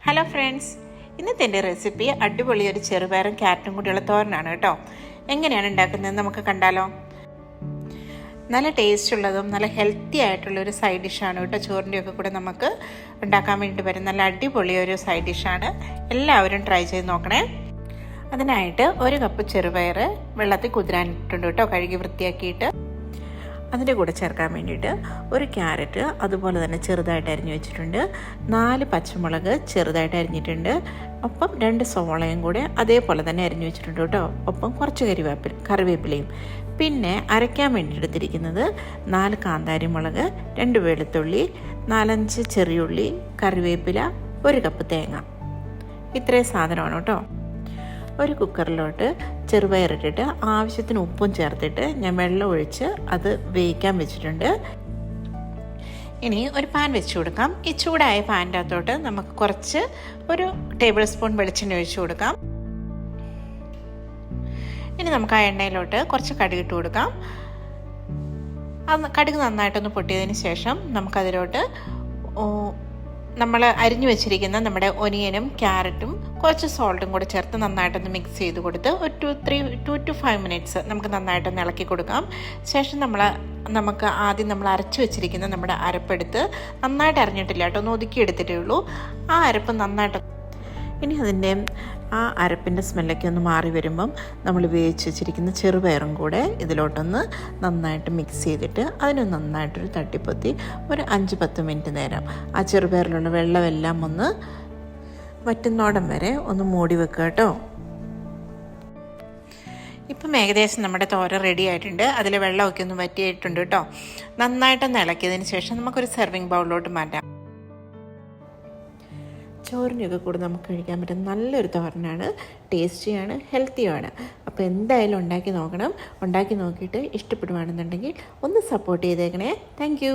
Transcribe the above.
Hello friends, ഇന്നത്തെ എൻ്റെ recipe അടിപൊളി ഒരു ചെറുപയറും ക്യാരറ്റും കൂടിയുള്ള തോരനാണ് കേട്ടോ. എങ്ങനെയാണ് ഉണ്ടാക്കുന്നത് നമുക്ക് കണ്ടാലോ. നല്ല ടേസ്റ്റ് ഉള്ളതും നല്ല ഹെൽത്തി ആയിട്ടുള്ളൊരു സൈഡ് ഡിഷാണ് കേട്ടോ. ചോറിൻ്റെയൊക്കെ കൂടെ നമുക്ക് ഉണ്ടാക്കാൻ വേണ്ടി വരും നല്ല അടിപൊളി ഒരു സൈഡ് ഡിഷാണ്. എല്ലാവരും ട്രൈ ചെയ്ത് നോക്കണേ. അതിനായിട്ട് 1 കപ്പ് ചെറുപയർ വെള്ളത്തിൽ കുതിരാനിട്ടുണ്ട് കേട്ടോ, കഴുകി വൃത്തിയാക്കിയിട്ട്. അതിൻ്റെ കൂടെ ചേർക്കാൻ വേണ്ടിയിട്ട് 1 ക്യാരറ്റ് അതുപോലെ തന്നെ ചെറുതായിട്ട് അരിഞ്ഞു വെച്ചിട്ടുണ്ട്, 4 പച്ചമുളക് ചെറുതായിട്ട് അരിഞ്ഞിട്ടുണ്ട്, ഒപ്പം 2 സവോളയും കൂടെ അതേപോലെ തന്നെ അരിഞ്ഞു വെച്ചിട്ടുണ്ട് കേട്ടോ. ഒപ്പം കുറച്ച് കറിവേപ്പിലയും. പിന്നെ അരയ്ക്കാൻ വേണ്ടി എടുത്തിരിക്കുന്നത് 4 കാന്താരി മുളക്, 2 വെളുത്തുള്ളി, 4-5 ചെറിയുള്ളി, കറിവേപ്പില, 1 കപ്പ് തേങ്ങ. ഇത്രയും സാധനമാണ് കേട്ടോ. ഒരു കുക്കറിലോട്ട് ചെറുപയറിട്ടിട്ട് ആവശ്യത്തിന് ഉപ്പും ചേർത്തിട്ട് ഞാൻ വെള്ളം ഒഴിച്ച് അത് വേവിക്കാൻ വെച്ചിട്ടുണ്ട്. ഇനി ഒരു പാൻ വെച്ച് കൊടുക്കാം. ഈ ചൂടായ പാനിൻ്റെ അകത്തോട്ട് നമുക്ക് കുറച്ച് 1 ടേബിൾ സ്പൂൺ വെളിച്ചെണ്ണ ഒഴിച്ചു കൊടുക്കാം. ഇനി നമുക്ക് ആ എണ്ണയിലോട്ട് കുറച്ച് കടുകിട്ട് കൊടുക്കാം. കടുക് നന്നായിട്ടൊന്ന് പൊട്ടിയതിന് ശേഷം നമുക്കതിലോട്ട് നമ്മൾ അരിഞ്ഞു വെച്ചിരിക്കുന്ന നമ്മുടെ ഒനിയനും ക്യാരറ്റും കുറച്ച് സോൾട്ടും കൂടെ ചേർത്ത് നന്നായിട്ടൊന്ന് മിക്സ് ചെയ്ത് കൊടുത്ത് ഒരു 2 to 5 മിനിറ്റ്സ് നമുക്ക് നന്നായിട്ടൊന്ന് ഇളക്കി കൊടുക്കാം. ശേഷം നമുക്ക് ആദ്യം നമ്മൾ അരച്ചു വെച്ചിരിക്കുന്ന നമ്മുടെ അരപ്പെടുത്ത് നന്നായിട്ട് അരഞ്ഞിട്ടില്ല കേട്ടോ, ഒന്ന് ഒതുക്കിയെടുത്തിട്ടേ ഉള്ളൂ. ആ അരപ്പ് നന്നായിട്ട് ഇനി അതിൻ്റെ ആ അരപ്പിൻ്റെ സ്മെല്ലൊക്കെ ഒന്ന് മാറി വരുമ്പം നമ്മൾ വേവിച്ച് വെച്ചിരിക്കുന്ന ചെറുപയറും കൂടെ ഇതിലോട്ടൊന്ന് നന്നായിട്ട് മിക്സ് ചെയ്തിട്ട് അതിന് നന്നായിട്ടൊരു തട്ടിപ്പൊത്തി ഒരു 5-10 മിനിറ്റ് നേരം ആ ചെറുപയറിലുള്ള വെള്ളമെല്ലാം ഒന്ന് വറ്റുന്നോടം വരെ ഒന്ന് മൂടി വെക്കുക കേട്ടോ. ഇപ്പം ഏകദേശം നമ്മുടെ തോരൻ റെഡി ആയിട്ടുണ്ട്. അതിൽ വെള്ളമൊക്കെ ഒന്ന് വറ്റിയിട്ടുണ്ട് കേട്ടോ. നന്നായിട്ടൊന്ന് ഇളക്കിയതിന് ശേഷം നമുക്കൊരു സെർവിങ് ബൗളിലോട്ട് മാറ്റാം. ചോറിനൊക്കെ കൂടെ നമുക്ക് കഴിക്കാൻ പറ്റുന്ന നല്ലൊരു തോരനാണ്, ടേസ്റ്റിയാണ്, ഹെൽത്തിയുമാണ്. അപ്പോൾ എന്തായാലും ഉണ്ടാക്കി നോക്കണം. ഉണ്ടാക്കി നോക്കിയിട്ട് ഇഷ്ടപ്പെടുവാണെന്നുണ്ടെങ്കിൽ ഒന്ന് സപ്പോർട്ട് ചെയ്തേക്കണേ. താങ്ക്